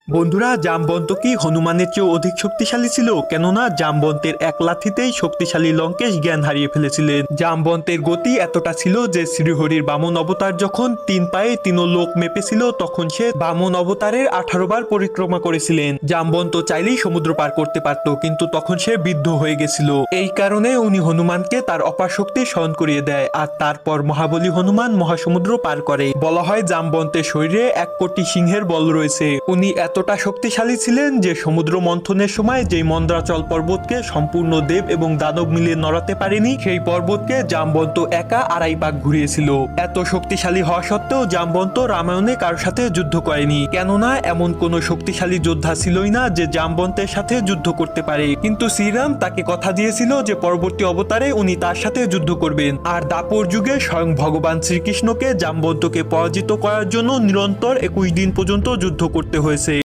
বন্ধুরা, জামবন্ত কি হনুমানের চেয়েও অধিক শক্তিশালী ছিল? কেননা জামবন্তের এক লাথিতেই শক্তিশালী লঙ্কেশ জ্ঞান হারিয়ে ফেলেছিলেন। জামবন্তের গতি এতটা ছিল যে শ্রীহরির বামন অবতার যখন 3 পায়ে 3 লোক মেপেছিল তখন সে বামন অবতারের 18 বার পরিক্রমা করেছিলেন। জামবন্ত চাইলেই সমুদ্র পার করতে পারত, কিন্তু তখন সে বিদ্ধ হয়ে গেছিল। এই কারণে উনি হনুমানকে তার অপার শক্তি স্মরণ করিয়ে দেয়, আর তারপর মহাবলী হনুমান মহাসমুদ্র পার করে। বলা হয় জামবন্তের শরীরে 1 কোটি সিংহের বল রয়েছে। উনি এতটা শক্তিশালী ছিলেন যে সমুদ্র মন্থনের সময় যেই মন্দ্রাচল পর্বতকে সম্পূর্ণ দেব এবং দানব মিলিয়ে নড়াতে পারেনি, সেই পর্বতকে জামবন্ত একা 2.5 পাক ঘুরিয়েছিল। এত শক্তিশালী হওয়া সত্ত্বেও জামবন্ত রামায়ণে কারোর সাথে যুদ্ধ করেনি, কেননা এমন কোনো শক্তিশালী যোদ্ধা ছিলই না যে জামবন্তের সাথে যুদ্ধ করতে পারে। কিন্তু শ্রীরাম তাকে কথা দিয়েছিল যে পরবর্তী অবতারে উনি তার সাথে যুদ্ধ করবেন। আর দাপর যুগে স্বয়ং ভগবান শ্রীকৃষ্ণকে জামবন্তকে পরাজিত করার জন্য নিরন্তর 21 দিন পর্যন্ত যুদ্ধ করতে হয়েছে।